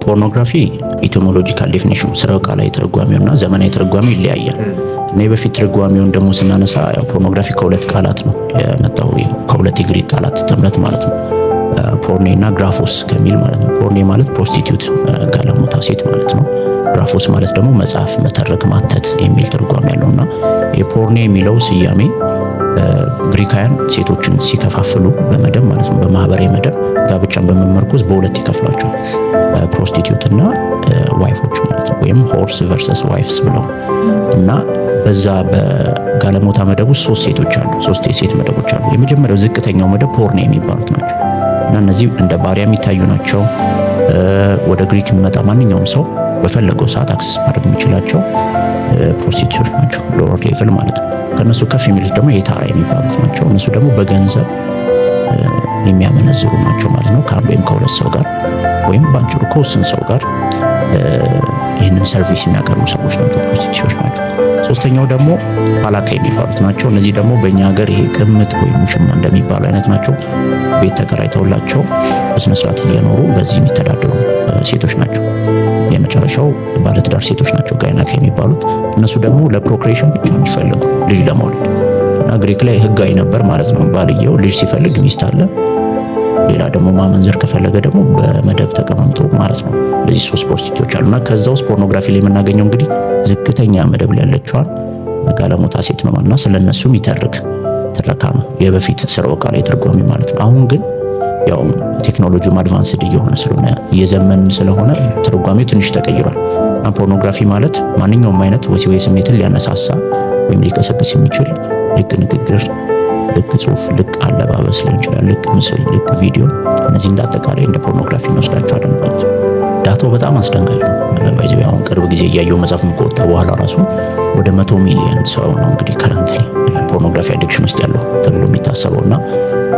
ፖርኖግራፊ ኢቲሞሎጂካል ዴፊኒሽኑ ስራው ቃላዊ ትርጓሜውና ዘመናዊ ትርጓሜው ይለያያል። እና የበፊት ትርጓሜውን ደግሞ ስናነሳ ፖርኖግራፊ ከሁለት ቃላት ነው የመጣው፣ ከሁለት የግሪክ ቃላት ጥምረት ማለት ነው። ፖርኔ እና ግራፎስ ከሚል ማለት ነው። ፖርኔ ማለት ፕሮስቲቲዩት ጋለሞታ ሴት ማለት ነው። ግራፎስ ማለት ደግሞ መጽሐፍ፣ መተረክ፣ ማተት የሚል ትርጓሜ ያለውና የፖርኔ የሚለው ስያሜ ግሪካውያን ሴቶችን ሲከፋፍሉ በመደብ ማለት ነው፣ በማህበራዊ መደብ ጋብቻን በመመርኮዝ በሁለት ይከፍሏቸዋል። ፕሮስቲቲዩት እና ዋይፎች ማለት ነው፣ ወይም ሆርስ ቨርሰስ ዋይፍስ ብለው እና በዛ በጋለሞታ መደብ ውስጥ ሶስት የሴት መደቦች አሉ። የመጀመሪያው ዝቅተኛው መደብ ፖርኔ የሚባሉት ናቸው እና እነዚህ እንደ ባሪያ የሚታዩ ናቸው። ወደ ግሪክ የሚመጣ ማንኛውም ሰው በፈለገው ሰዓት አክሰስ ማድረግ የሚችላቸው ፕሮስቲቲዩት ናቸው፣ ሎወር ሌቭል ማለት ነው። ከነሱ ከፍ የሚሉት ደግሞ የታራ የሚባሉት ናቸው። እነሱ ደግሞ በገንዘብ የሚያመነዝሩ ናቸው ማለት ነው። ከአንድ ወይም ከሁለት ሰው ጋር ወይም ባንጭሩ ከውስን ሰው ጋር ይህንን ሰርቪስ የሚያቀርቡ ሰዎች ናቸው፣ ፕሮስቲቲዩት ናቸው። ሶስተኛው ደግሞ ፓላካ የሚባሉት ናቸው። እነዚህ ደግሞ በእኛ ሀገር ይሄ ቅምጥ ወይም ሙሽማ እንደሚባሉ አይነት ናቸው። ቤት ተከራይተውላቸው በስነስርዓት እየኖሩ በዚህ የሚተዳደሩ ሴቶች ናቸው። የመጨረሻው ባለትዳር ሴቶች ናቸው፣ ጋይናካ የሚባሉት። እነሱ ደግሞ ለፕሮክሬሽን ብቻ የሚፈልጉ ልጅ ለመውለድ እና ግሪክ ላይ ህጋዊ ነበር ማለት ነው። ባልየው ልጅ ሲፈልግ ሚስት አለ፣ ሌላ ደግሞ ማመንዘር ከፈለገ ደግሞ በመደብ ተቀማምጦ ማለት ነው። ለዚህ ሶስት ፕሮስቲቲዩቶች አሉና ከዛ ውስጥ ፖርኖግራፊ ላይ የምናገኘው እንግዲህ ዝቅተኛ መደብ ላይ ያለችዋን ጋለሞታ ሴት ነው ማለት ስለነሱ የሚተርክ ትረካ ነው፣ የበፊት ስራው ቃል ትርጓሜ ማለት ነው። አሁን ግን ያው ቴክኖሎጂው አድቫንስድ እየሆነ ስለሆነ እየዘመን ስለሆነ ትርጓሜው ትንሽ ተቀይሯል። እና ፖርኖግራፊ ማለት ማንኛውም አይነት ወሲባዊ ስሜትን ሊያነሳሳ ወይም ሊቀሰቅስ የሚችል ልክ ንግግር፣ ልክ ጽሁፍ፣ ልክ አለባበስ ሊሆን ይችላል፣ ልክ ምስል፣ ልክ ቪዲዮ፣ እነዚህ እንዳጠቃላይ እንደ ፖርኖግራፊ እንወስዳቸዋለን ማለት ነው። ዳታው በጣም አስደንጋጭ ነው። ባይዘው አሁን ቅርብ ጊዜ እያየው መጽሐፉን ከወጣ በኋላ ራሱ ወደ 100 ሚሊዮን ሰው ነው እንግዲህ ከረንት ፖርኖግራፊ አዲክሽን ውስጥ ያለው ተብሎ የሚታሰበውና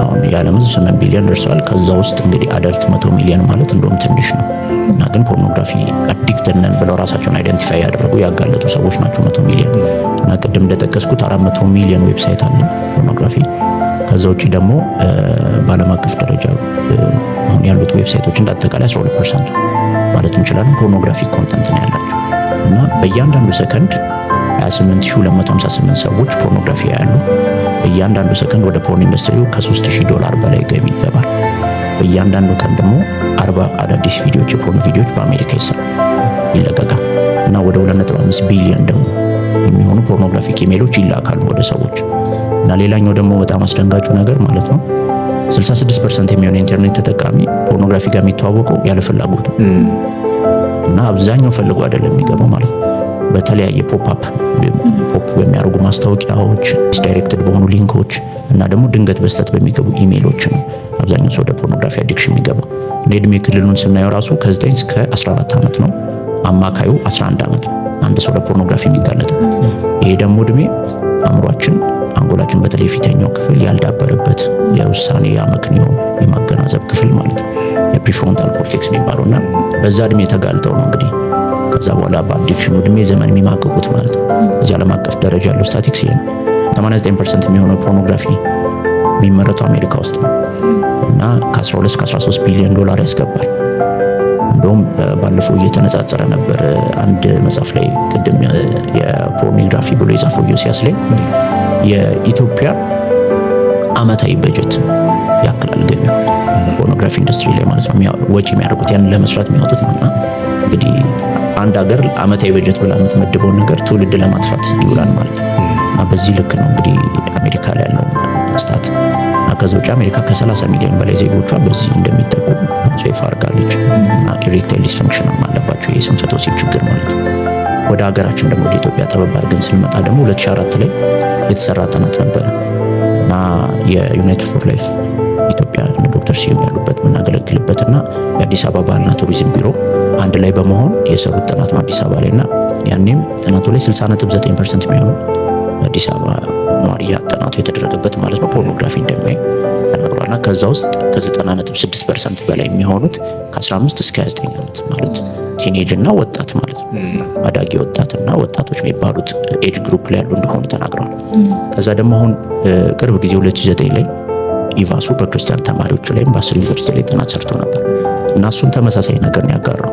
አሁን የዓለም ሕዝብ 8 ቢሊዮን ደርሷል። ከዛ ውስጥ እንግዲህ አደልት 100 ሚሊዮን ማለት እንደውም ትንሽ ነው። እና ግን ፖርኖግራፊ አዲክትድ ነን ብለው ራሳቸውን አይደንቲፋይ ያደረጉ ያጋለጡ ሰዎች ናቸው 100 ሚሊዮን። እና ቅድም እንደጠቀስኩት 400 ሚሊዮን ዌብሳይት አለ ፖርኖግራፊ። ከዛ ውጪ ደግሞ በዓለም አቀፍ ደረጃ አሁን ያሉት ዌብሳይቶች እንዳጠቃላይ 12% ማለት እንችላለን ፖርኖግራፊ ኮንተንት ነው ያላቸው። እና በእያንዳንዱ ሰከንድ 28258 ሰዎች ፖርኖግራፊ ያያሉ። በእያንዳንዱ ሰከንድ ወደ ፖርን ኢንዱስትሪው $3000 በላይ ገቢ ይገባል። በእያንዳንዱ ቀን ደግሞ 40 አዳዲስ ቪዲዮዎች፣ የፖርን ቪዲዮዎች በአሜሪካ ይለቀቃል። እና ወደ 2.5 ቢሊዮን ደግሞ የሚሆኑ ፖርኖግራፊክ ኢሜሎች ይላካሉ ወደ ሰዎች። እና ሌላኛው ደግሞ በጣም አስደንጋጩ ነገር ማለት ነው 66% የሚሆነው ኢንተርኔት ተጠቃሚ ፖርኖግራፊ ጋር የሚተዋወቀው ያለ ፍላጎቱ እና አብዛኛው ፈልጎ አይደለም የሚገባው ማለት ነው። በተለያየ ፖፕ በሚያደርጉ ማስታወቂያዎች፣ ዳይሬክትድ በሆኑ ሊንኮች እና ደግሞ ድንገት በስተት በሚገቡ ኢሜሎች ነው አብዛኛው ሰው ወደ ፖርኖግራፊ አዲክሽን የሚገባው። የእድሜ ክልሉን ስናየው ራሱ ከ9 እስከ 14 ዓመት ነው። አማካዩ 11 ዓመት ነው አንድ ሰው ለፖርኖግራፊ የሚጋለጥበት። ይሄ ደግሞ እድሜ አንጎላችን በተለይ ፊተኛው ክፍል ያልዳበረበት የውሳኔ ያመክንዮ የማገናዘብ ክፍል ማለት ነው፣ የፕሪፍሮንታል ኮርቴክስ የሚባለውና በዛ እድሜ ተጋልጠው ነው እንግዲህ ከዛ በኋላ በአዲክሽኑ እድሜ ዘመን የሚማቀቁት ማለት ነው። እዚህ ዓለም አቀፍ ደረጃ ያለው ስታቲክስ ይሄ ነው። 89% የሚሆነው ፖርኖግራፊ የሚመረተው አሜሪካ ውስጥ ነው እና ከ12 እስከ 13 ቢሊዮን ዶላር ያስገባል። እንደውም ባለፈው እየተነጻጸረ ነበር አንድ መጽሐፍ ላይ ቅድም የፖርኖግራፊ ብሎ የጻፈው ጆሲያስ ላይ የኢትዮጵያ አመታዊ በጀት ያክላል ገቢ ፖርኖግራፊ ኢንዱስትሪ ላይ ማለት ነው ወጪ የሚያደርጉት ያን ለመስራት የሚያወጡት ነውና እንግዲህ አንድ ሀገር አመታዊ በጀት ብላ የምትመድበው ነገር ትውልድ ለማጥፋት ይውላል ማለት ነው። እና በዚህ ልክ ነው እንግዲህ አሜሪካ ላይ ያለው ስታት። እና ከዛ ውጭ አሜሪካ ከ30 ሚሊዮን በላይ ዜጎቿ በዚህ እንደሚጠቁ ሶይፍ አርጋለች። እና ኢሬክታይል ዲስፈንክሽን አለባቸው የስንፈተ ወሲብ ችግር ማለት ነው። ወደ ሀገራችን ደግሞ ወደ ኢትዮጵያ ጠበብ አድርገን ስንመጣ ደግሞ 2004 ላይ የተሰራ ጥናት ነበረ እና የዩናይትድ ፎር ላይፍ ኢትዮጵያ ዶክተር ሲዩም ያሉበት የምናገለግልበት እና የአዲስ አበባ ባህልና ቱሪዝም ቢሮ አንድ ላይ በመሆን የሰሩት ጥናት ነው አዲስ አበባ ላይ። እና ያኔም ጥናቱ ላይ 60.9% የሚሆነው አዲስ አበባ ነዋሪ ጥናቱ የተደረገበት ማለት ነው ፖርኖግራፊ እንደሚያይ ተነግሯልና ከዛ ውስጥ ከ90.6% በላይ የሚሆኑት ከ15 እስከ 29 ዓመት ማለት ቲኔጅ እና ወጣት ማለት ነው አዳጊ ወጣትና ወጣቶች የሚባሉት ኤጅ ግሩፕ ላይ ያሉ እንደሆኑ ተናግረዋል። ከዛ ደግሞ አሁን ቅርብ ጊዜ 2009 ላይ ኢቫሱ በክርስቲያን ተማሪዎች ላይም በ10 ዩኒቨርሲቲ ላይ ጥናት ሰርቶ ነበር እና እሱን ተመሳሳይ ነገር ነው ያጋራው።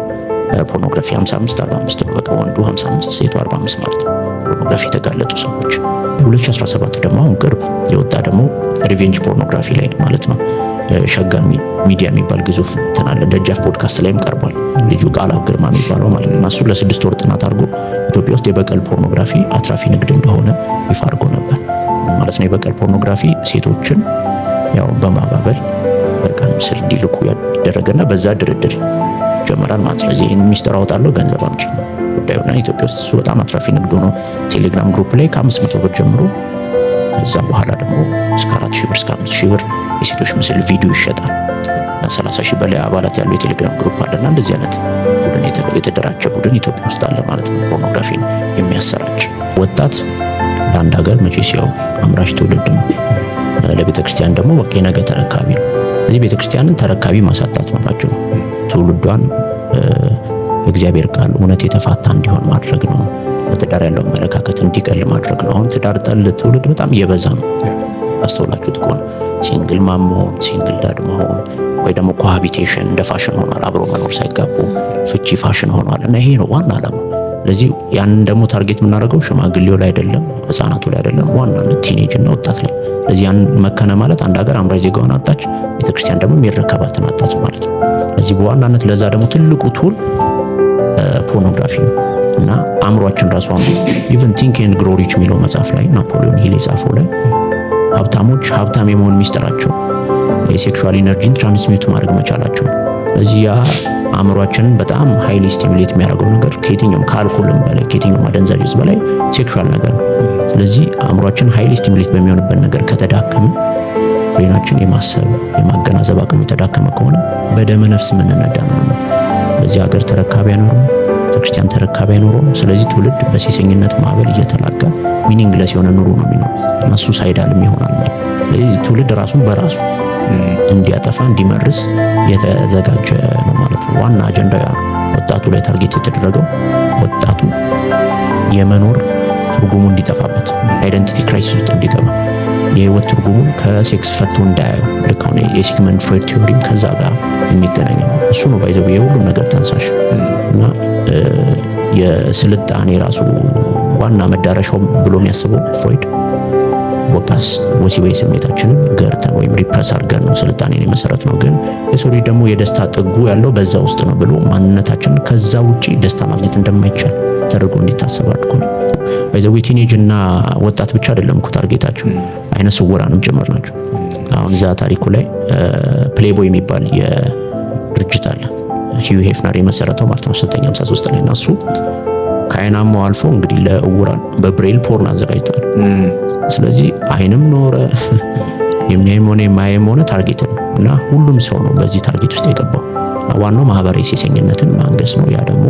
55 45 ነው። በቃ ወንዱ 55 ሴቱ 45 ማለት ነው ፖርኖግራፊ የተጋለጡ ሰዎች። 2017 ደግሞ አሁን ቅርብ የወጣ ደግሞ ሪቬንጅ ፖርኖግራፊ ላይ ማለት ነው ሸጋ ሚዲያ የሚባል ግዙፍ እንትን አለ። ደጃፍ ፖድካስት ላይም ቀርቧል። ልጁ ቃላብ ግርማ የሚባለው ማለት ነው። እሱ ለ6 ወር ጥናት አድርጎ ኢትዮጵያ ውስጥ የበቀል ፖርኖግራፊ አትራፊ ንግድ እንደሆነ ይፋ አድርጎ ነበር ማለት ነው። የበቀል ፖርኖግራፊ ሴቶችን ያው በማባበል በርካን ምስል እንዲልኩ ያደረገና በዛ ድርድር ጀመራል ማለት ነው። ይህን ሚስጥር አወጣለሁ ገንዘብ አምጪ ነው ጉዳዩና ኢትዮጵያ ውስጥ እሱ በጣም አትራፊ ንግድ ሆኖ ቴሌግራም ግሩፕ ላይ ከ500 ብር ጀምሮ ከዛ በኋላ ደግሞ እስከ 4000 ብር እስከ 5000 ብር የሴቶች ምስል ቪዲዮ ይሸጣል። 30,000 በላይ አባላት ያለው የቴሌግራም ግሩፕ አለና እንደዚህ አይነት ቡድን የተደራጀ ቡድን ኢትዮጵያ ውስጥ አለ ማለት ነው። ፖርኖግራፊን የሚያሰራጭ ወጣት ለአንድ ሀገር መቼስ ያው አምራች ትውልድ ነው። ለቤተክርስቲያን ደግሞ በቃ የነገ ተረካቢ ነው። ስለዚህ ቤተክርስቲያንን ተረካቢ ማሳጣት ነው ባጭሩ። ትውልዷን እግዚአብሔር ቃል እውነት የተፋታ እንዲሆን ማድረግ ነው። በትዳር ያለው አመለካከት እንዲቀል ማድረግ ነው። አሁን ትዳር ጠል ትውልድ በጣም እየበዛ ነው። አስተውላችሁት ከሆነ ሲንግል ማም መሆን፣ ሲንግል ዳድ መሆን ወይ ደግሞ ኮሃቢቴሽን እንደ ፋሽን ሆኗል። አብሮ መኖር ሳይጋቡ ፍቺ ፋሽን ሆኗል እና ይሄ ነው ዋና ዓላማው። ስለዚህ ያንን ደግሞ ታርጌት የምናደርገው ሽማግሌው ላይ አይደለም፣ ህፃናቱ ላይ አይደለም፣ ዋናነት ቲኔጅ እና ወጣት ላይ። ስለዚህ ያን መከነ ማለት አንድ ሀገር አምራች ዜጋዋን አጣች፣ ቤተክርስቲያን ደግሞ የሚረከባትን አጣች ማለት ነው። ስለዚህ በዋናነት ለዛ ደግሞ ትልቁ ቱል ፖርኖግራፊ ነው እና አእምሯችን ራሱ ኢቨን ቲንክ ኤንድ ግሮ ሪች የሚለው መጽሐፍ ላይ ናፖሊዮን ሂል የጻፈው ላይ ሀብታሞች ሀብታም የመሆን ሚስጥራቸው የሴክሹዋል ኢነርጂን ትራንስሚት ማድረግ መቻላቸው። ስለዚህ ያ አእምሯችንን በጣም ሃይሊ ስቲሙሌት የሚያደርገው ነገር ከየትኛውም ከአልኮልም በላይ ከየትኛውም አደንዛዥ ዕፅ በላይ ሴክሹዋል ነገር ነው። ስለዚህ አእምሯችን ሃይሊ ስቲሙሌት በሚሆንበት ነገር ከተዳከመ ብሬናችን የማሰብ የማገናዘብ አቅሙ የተዳከመ ከሆነ በደመ ነፍስ የምንነዳ ነው። በዚህ ሀገር ተረካቢ አይኖርም፣ ቤተክርስቲያን ተረካቢ አይኖርም። ስለዚህ ትውልድ በሴሰኝነት ማዕበል እየተላቀ ሚኒንግለስ የሆነ ኑሮ ነው የሚኖረው እና ሱሳይዳልም ይሆናል ማለት ነው። ስለዚህ ትውልድ ራሱን በራሱ እንዲያጠፋ እንዲመርስ የተዘጋጀ ነው ማለት ነው። ዋና አጀንዳ ወጣቱ ላይ ታርጌት የተደረገው ወጣቱ የመኖር ትርጉሙ እንዲጠፋበት አይደንቲቲ ክራይሲስ ውስጥ እንዲገባ የህይወት ትርጉሙን ከሴክስ ፈቶ እንዳያዩ ልክ አሁን የሲግመንድ ፍሬድ ቲዮሪም ከዛ ጋር የሚገናኝ ነው። እሱ ነው ባይዘው የሁሉም ነገር ተንሳሽ እና የስልጣኔ ራሱ ዋና መዳረሻው ብሎ የሚያስበው ፍሮይድ ወቃስ ወሲባዊ ስሜታችንን ገርተን ወይም ሪፕረስ አድርገን ነው ስልጣኔን የመሰረት ነው። ግን የሰው ልጅ ደግሞ የደስታ ጥጉ ያለው በዛ ውስጥ ነው ብሎ ማንነታችንን ከዛ ውጪ ደስታ ማግኘት እንደማይቻል ተደርጎ እንዲታሰብ አድርጎ ነው። ባይዘው ቲኔጅ እና ወጣት ብቻ አይደለም እኮ ታርጌታቸው አይነ ስውራንም ጭምር ናቸው። አሁን እዛ ታሪኩ ላይ ፕሌይቦይ የሚባል የድርጅት አለ ሂዩ ሄፍነር የመሰረተው ማለት ነው 1953 ላይ እና እሱ ከአይናማው አልፎ እንግዲህ ለእውራን በብሬል ፖርን አዘጋጅተዋል። ስለዚህ አይንም ኖረ የሚያይም ሆነ የማያይም ሆነ ታርጌትን ነው እና ሁሉም ሰው ነው በዚህ ታርጌት ውስጥ የገባው። ዋናው ማህበራዊ ሴሰኝነትን ማንገስ ነው። ያ ደግሞ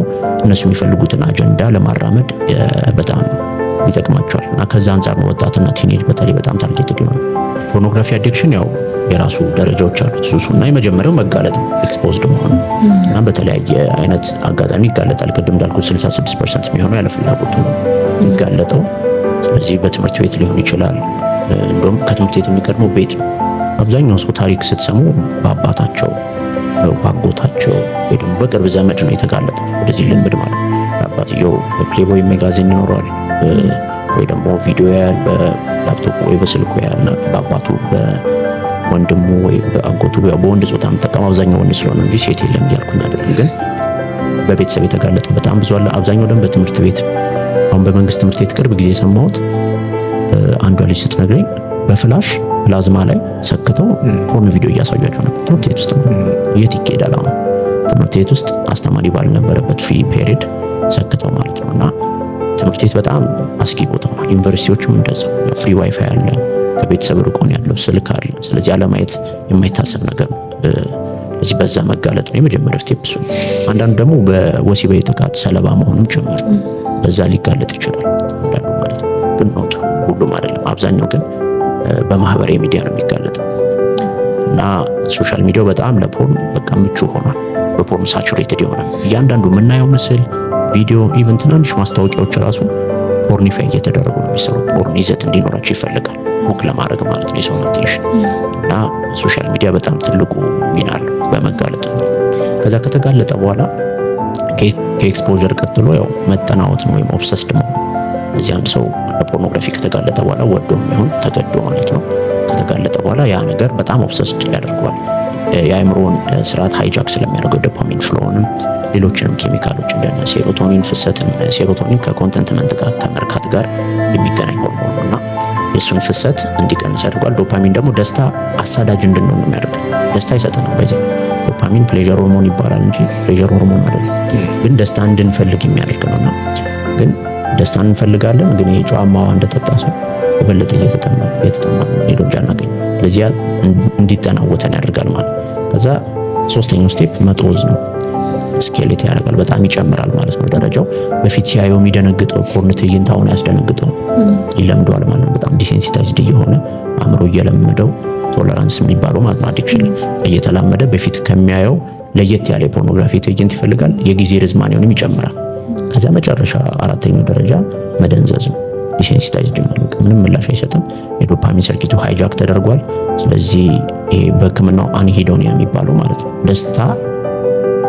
እነሱ የሚፈልጉትን አጀንዳ ለማራመድ በጣም ይጠቅማቸዋል እና ከዛ አንጻር ነው ወጣትና ቲኔጅ በተለይ በጣም ታርጌት ይሆናል። ፖርኖግራፊ አዲክሽን ያው የራሱ ደረጃዎች አሉት። ሱሱና የመጀመሪያው መጋለጥ ነው፣ ኤክስፖዝድ መሆን እና በተለያየ አይነት አጋጣሚ ይጋለጣል። ቅድም እንዳልኩት 66% የሚሆነው ያለ ፍላጎቱ ነው ይጋለጠው። ስለዚህ በትምህርት ቤት ሊሆን ይችላል። እንደውም ከትምህርት ቤት የሚቀድመው ቤት ነው። አብዛኛው ሰው ታሪክ ስትሰሙ በአባታቸው በአጎታቸው ወይ ደግሞ በቅርብ ዘመድ ነው የተጋለጠው ወደዚህ ልምድ ማለት ነው። አባትየው በፕሌይቦይ ሜጋዚን ይኖረዋል ወይ ደግሞ ቪዲዮ ያያል በላፕቶፕ ወይ በስልኩ ያያልና በአባቱ በወንድሙ ወይ በአጎቱ በወንድ ጾታ የምጠቀም አብዛኛው ወንድ ስለሆነ እንጂ ሴት የለም እያልኩኝ አይደለም። ግን በቤተሰብ የተጋለጠ በጣም ብዙ አለ። አብዛኛው ደግሞ በትምህርት ቤት አሁን በመንግስት ትምህርት ቤት ቅርብ ጊዜ ሰማሁት። አንዷ ልጅ ስትነግረኝ በፍላሽ ፕላዝማ ላይ ሰክተው ፖርን ቪዲዮ እያሳያቸው ነበር። ትምህርት ቤት ውስጥ የት ይኬዳል? አሁን ትምህርት ቤት ውስጥ አስተማሪ ባልነበረበት ፍሪ ፔሪድ ሰክተው ማለት ነው። እና ትምህርት ቤት በጣም አስጊ ቦታ ነው። ዩኒቨርሲቲዎችም እንደዛው ፍሪ ዋይፋይ አለ፣ ከቤተሰብ ርቆን ያለው ስልክ አለ። ስለዚህ አለማየት የማይታሰብ ነገር ነው። ስለዚህ በዛ መጋለጥ ነው የመጀመሪያው ስቴፕ እሱ። አንዳንዱ ደግሞ በወሲባዊ ጥቃት ሰለባ መሆኑም ጭምር በዛ ሊጋለጥ ይችላል አንዳንዱ ማለት ነው። ግን ኖት ሁሉም አይደለም። አብዛኛው ግን በማህበራዊ ሚዲያ ነው የሚጋለጠው እና ሶሻል ሚዲያው በጣም ለፖርን በቃ ምቹ ሆኗል። በፖርን ሳቹሬትድ የሆነ እያንዳንዱ የምናየው ምስል፣ ቪዲዮ፣ ኢቨን ትናንሽ ማስታወቂያዎች ራሱ ፖርኒፋይ እየተደረጉ ነው የሚሰሩ። ፖርን ይዘት እንዲኖራቸው ይፈልጋል ሁክ ለማድረግ ማለት ነው የሰውን አቴንሽን እና ሶሻል ሚዲያ በጣም ትልቁ ሚና አለው በመጋለጥ። ከዛ ከተጋለጠ በኋላ ከኤክስፖዠር ቀጥሎ ያው መጠናወት ነው ወይም ኦብሰስድ መሆን። እዚህ አንድ ሰው ለፖርኖግራፊ ከተጋለጠ በኋላ ወዶ ይሁን ተገዶ ማለት ነው ከተጋለጠ በኋላ ያ ነገር በጣም ኦብሰስድ ያደርገዋል። የአእምሮን ስርዓት ሃይጃክ ስለሚያደርገው ዶፓሚን ፍሎውንም ሌሎችንም ኬሚካሎች እንደነ ሴሮቶኒን ፍሰትን ሴሮቶኒን ከኮንተንትመንት ጋር ከመርካት ጋር የሚገናኝ ሆርሞን ነውና የሱን ፍሰት እንዲቀንስ ያደርጋል። ዶፓሚን ደግሞ ደስታ አሳዳጅ እንድንሆን ነው የሚያደርገው። ደስታ ይሰጠናል። በዚህ ዶፓሚን ፕሌዠር ሆርሞን ይባላል እንጂ ፕሌዠር ሆርሞን አይደለም። ግን ደስታ እንድንፈልግ የሚያደርግ ነውና ግን ደስታን እንፈልጋለን። ግን ይሄ ጨዋማዋ እንደጠጣ ሰው የበለጠ እየተጠማ ሄዶ እንዳናገኝ ለዚያ እንዲጠናወተን ያደርጋል ማለት። ከዛ ሶስተኛው ስቴፕ መጦዝ ነው። ስኬሌት ያደርጋል፣ በጣም ይጨምራል ማለት ነው ደረጃው። በፊት ሲያየው የሚደነግጠው ፖርን ትዕይንት አሁን ያስደነግጠው ይለምደዋል ማለት ነው። በጣም ዲሴንሲታይዝድ እየሆነ አእምሮ እየለመደው ቶለራንስ የሚባለው ማለት ነው አዲክሽን እየተላመደ በፊት ከሚያየው ለየት ያለ የፖርኖግራፊ ትዕይንት ይፈልጋል። የጊዜ ርዝማኔውንም ይጨምራል። ከዛ መጨረሻ አራተኛው ደረጃ መደንዘዝ ነው። ዲሴንሲታይዝድ ማለት ምንም ምላሽ አይሰጥም። የዶፓሚን ሰርኪቱ ሃይጃክ ተደርጓል። ስለዚህ ይሄ በሕክምናው አንሂዶኒያ የሚባለው ማለት ነው ደስታ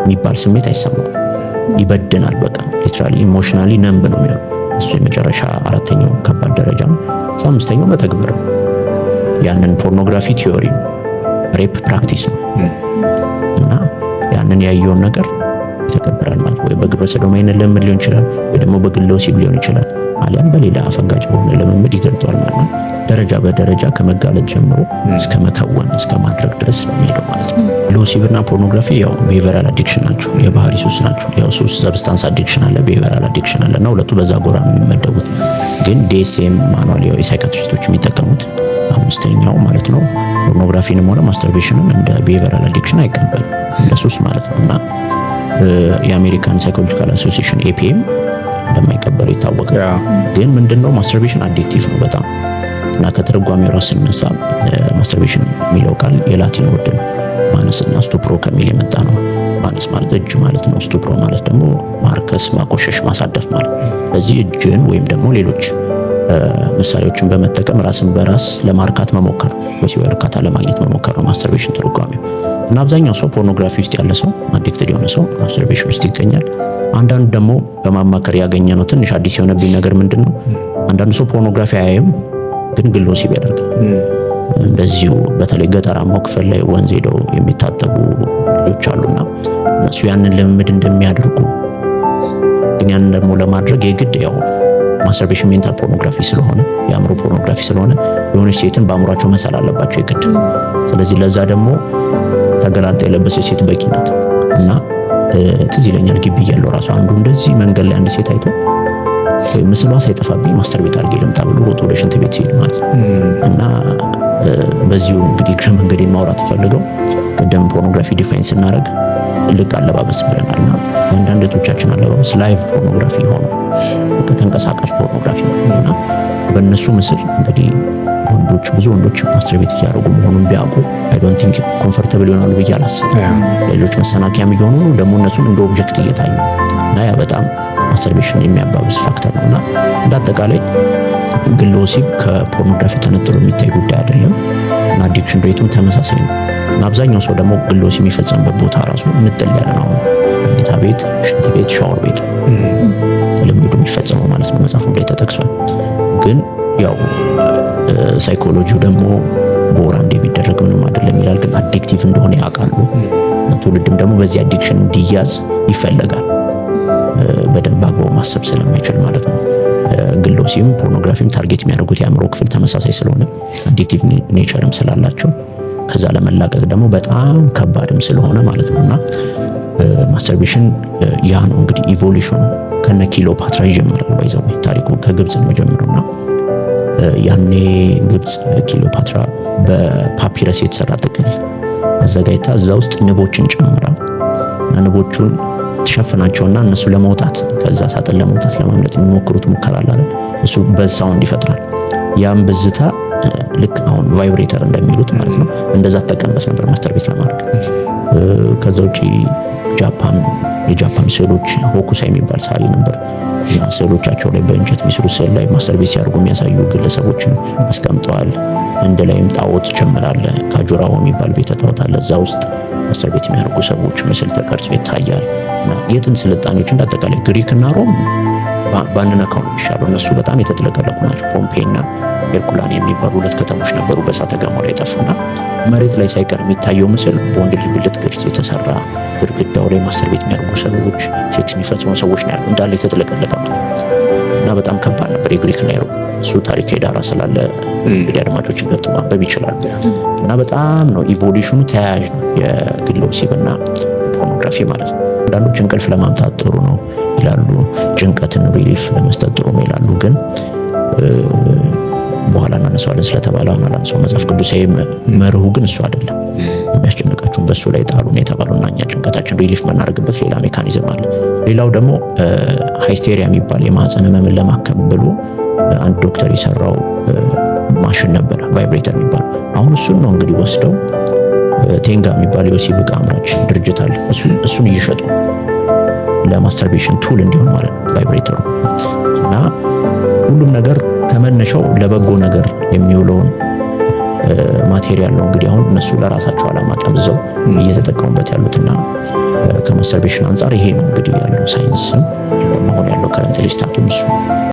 የሚባል ስሜት አይሰማም፣ ይበድናል። በቃ ሊትራሊ ኢሞሽናሊ ነምብ ነው የሚሆነው። እሱ የመጨረሻ አራተኛው ከባድ ደረጃ ነው። አምስተኛው መተግበር ነው። ያንን ፖርኖግራፊ ቲዮሪ ነው፣ ሬፕ ፕራክቲስ ነው እና ያንን ያየውን ነገር ይተገብራል ማለት ወይ በግብረ ሰዶማዊነት ልምምድ ሊሆን ይችላል፣ ወይ ደግሞ በግለ ወሲብ ሊሆን ይችላል፣ አሊያም በሌላ አፈንጋጭ በሆነ ልምምድ ይገልጠዋል ማለት ነው። ደረጃ በደረጃ ከመጋለጥ ጀምሮ እስከ መከወን እስከ ማድረግ ድረስ ነው የሚሄደው ማለት ነው። ግለ ወሲብና ፖርኖግራፊ ያው ቢሄቨራል አዲክሽን ናቸው፣ የባህሪ ሱስ ናቸው። ያው ሱስ ሰብስታንስ አዲክሽን አለ፣ ቢሄቨራል አዲክሽን አለ እና ሁለቱ በዛ ጎራ ነው የሚመደቡት። ግን ዲኤስኤም ማኑዋል ያው የሳይካትሪስቶች የሚጠቀሙት አምስተኛው ማለት ነው ፖርኖግራፊንም ሆነ ማስተርቤሽንን እንደ ቢሄቨራል አዲክሽን አይቀበልም፣ እንደ ሱስ ማለት ነው እና የአሜሪካን ሳይኮሎጂካል አሶሲዬሽን ኤፒኤም እንደማይቀበለው ይታወቃል። ግን ምንድነው ማስተርቤሽን አዲክቲቭ ነው በጣም እና ከተረጓሚው ራስ ስነሳ ማስተርቤሽን የሚለው ቃል የላቲን ወርድ ነው። ማነስና ስቱፕሮ ከሚል የመጣ ነው። ማነስ ማለት እጅ ማለት ነው። ስቱፕሮ ማለት ደግሞ ማርከስ፣ ማቆሸሽ፣ ማሳደፍ ማለት። ስለዚህ እጅን ወይም ደግሞ ሌሎች ምሳሌዎችን በመጠቀም ራስን በራስ ለማርካት መሞከር፣ ወሲባዊ እርካታ ለማግኘት መሞከር ነው ማስተርቤሽን ትርጓሜው። እና አብዛኛው ሰው ፖርኖግራፊ ውስጥ ያለ ሰው አዲክትድ የሆነ ሰው ማስተርቤሽን ውስጥ ይገኛል። አንዳንድ ደግሞ በማማከር ያገኘ ነው ትንሽ አዲስ የሆነብኝ ነገር ምንድነው፣ አንዳንድ ሰው ፖርኖግራፊ አያይም ግን ግለ ወሲብ ያደርጋል። እንደዚሁ በተለይ ገጠራማው ክፍል ላይ ወንዝ ሄደው የሚታጠቡ ልጆች አሉና እነሱ ያንን ልምምድ እንደሚያደርጉ ግን ያንን ደግሞ ለማድረግ የግድ ያው ማስተርቤሽን ሜንታል ፖርኖግራፊ ስለሆነ የአእምሮ ፖርኖግራፊ ስለሆነ የሆነች ሴትን በአእምሯቸው መሳል አለባቸው የግድ። ስለዚህ ለዛ ደግሞ ተገላልጣ የለበሰች ሴት በቂ ናት። እና ትዝ ይለኛል ግቢ እያለሁ ራሱ አንዱ እንደዚህ መንገድ ላይ አንድ ሴት አይቶ ወይ ምስሏ ሳይጠፋብኝ ማስተርቤት አድርጌ ልምጣ ብሎ ሮጦ ወደ ሽንት ቤት ሲሄድ ማለት ነው። እና በዚሁ እንግዲህ እግረ መንገዴን ማውራት ፈልገው ቅድም ፖርኖግራፊ ዲፋይን ስናደርግ ልቅ አለባበስ ብለናልና አንዳንድ እህቶቻችን አለባበስ ላይቭ ፖርኖግራፊ ሆኖ ተንቀሳቃሽ ፖርኖግራፊ እና በእነሱ ምስል እንግዲህ ወንዶች ብዙ ወንዶች ማስተርቤት እያደረጉ መሆኑን ቢያውቁ አይ ዶንት ቲንክ ኮምፎርታብል ይሆናሉ ብዬ አላስብም። ሌሎች መሰናከያም እየሆኑ ደግሞ እነሱን እንደ ኦብጀክት እየታዩ እና ያ በጣም ማስተርቤሽን የሚያባብስ ፋክተር ነውና እንደ አጠቃላይ ግለ ወሲብ ከፖርኖግራፊ ተነጥሎ የሚታይ ጉዳይ አይደለም እና አዲክሽን ሬቱም ተመሳሳይ ነው። እና አብዛኛው ሰው ደግሞ ግለ ወሲብ የሚፈጸምበት ቦታ ራሱ ምጥል ያለ ነው። መኝታ ቤት፣ ሽንት ቤት፣ ሻወር ቤት ልምዱ የሚፈጸመው ማለት ነው። መጽሐፉ ላይ ተጠቅሷል። ግን ያው ሳይኮሎጂው ደግሞ በወር አንዴ ቢደረግ ምንም አይደለም ይላል። ግን አዲክቲቭ እንደሆነ ያውቃሉ። ትውልድም ደግሞ በዚህ አዲክሽን እንዲያዝ ይፈለጋል። በደንብ አግባቡ ማሰብ ስለማይችል ማለት ነው። ግለ ወሲብም ፖርኖግራፊም ታርጌት የሚያደርጉት የአእምሮ ክፍል ተመሳሳይ ስለሆነ አዲክቲቭ ኔቸርም ስላላቸው ከዛ ለመላቀቅ ደግሞ በጣም ከባድም ስለሆነ ማለት ነውና ማስተርቤሽን ያ ነው እንግዲህ ኢቮሉሽኑ ከነ ክሊዮፓትራ ይጀምራል። ባይዘው ታሪኩ ከግብጽ ነው ጀምሮና ያኔ ግብጽ ክሊዮፓትራ በፓፒረስ የተሰራ ጥቅል አዘጋጅታ እዛ ውስጥ ንቦችን ጨምራ ንቦቹን ተሸፍናቸውና እነሱ ለመውጣት ከዛ ሳጥን ለመውጣት ለማምለጥ የሚሞክሩት ሙከራ አለ። እሱ በሳውንድ ይፈጥራል። ያም ብዝታ ልክ አሁን ቫይብሬተር እንደሚሉት ማለት ነው እንደዛ ተጠቀምበት ነበር ማስተርቤት ለማድረግ። ከዛ ውጪ የጃፓን ስዕሎች ሆኩሳይ የሚባል ሳሊ ነበር እና ስዕሎቻቸው ላይ በእንጨት የሚስሩ ስዕል ላይ ማስተርቤት ሲያደርጉ የሚያሳዩ ግለሰቦችን አስቀምጠዋል። እንደ ላይም ጣዖት ጨምራለ ካጆራው የሚባል ቤተ ጣዖት አለ። እዛ ውስጥ ማስተርቤት የሚያደርጉ ሰዎች ምስል ተቀርጾ ይታያል። እና የጥንት ስልጣኔዎች እንዳጠቃላይ ግሪክ እና ሮም ባንነካው ነው የሚሻለው። እነሱ በጣም የተጥለቀለቁ ናቸው። ፖምፔይ እና ሄርኩላን የሚባሉ 2 ከተሞች ነበሩ በእሳተ ገሞራ የጠፉና መሬት ላይ ሳይቀር የሚታየው ምስል በወንድ ልጅ ብልት ቅርጽ የተሰራ ግድግዳው ላይ ማስተርቤት የሚያደርጉ ሰዎች፣ ሴክስ የሚፈጽሙ ሰዎች ነው ያሉ እንዳለ የተጥለቀለቀ ነው እና በጣም ከባድ ነበር የግሪክ እና የሮም። እሱ ታሪካዊ ዳራ ስላለ እንግዲህ አድማጮችን ገብቶ ማንበብ ይችላሉ። እና በጣም ነው ኢቮሉሽኑ ተያያዥ ነው የግል ወሲብና ፖርኖግራፊ ማለት ነው። አንዳንዶች እንቅልፍ ለማምጣት ጥሩ ነው ይላሉ፣ ጭንቀትን ሪሊፍ ለመስጠት ጥሩ ነው ይላሉ። ግን በኋላ እናነሳዋለን ስለተባለ አሁን አላነሳው። መጽሐፍ ቅዱሳዊ መርሁ ግን እሱ አይደለም። የሚያስጨንቃችሁን በእሱ ላይ ጣሉ ነው የተባለውና እኛ ጭንቀታችን ሪሊፍ የምናደርግበት ሌላ ሜካኒዝም አለ። ሌላው ደግሞ ሃይስቴሪያ የሚባል የማህፀን ህመምን ለማከም ብሎ አንድ ዶክተር የሰራው ማሽን ነበረ፣ ቫይብሬተር የሚባል። አሁን እሱን ነው እንግዲህ ወስደው ቴንጋ የሚባል የወሲብ ዕቃ አምራች ድርጅት አለ። እሱን እየሸጡ ለማስተርቤሽን ቱል እንዲሆን ማለት ነው ቫይብሬተሩ። እና ሁሉም ነገር ከመነሻው ለበጎ ነገር የሚውለውን ማቴሪያል ነው እንግዲህ አሁን እነሱ ለራሳቸው ዓላማ ጠምዘው እየተጠቀሙበት ያሉትና ከማስተርቤሽን አንጻር ይሄ ነው እንግዲህ ያለው ሳይንስም መሆን ያለው ከረንት ሊስታቱም እሱ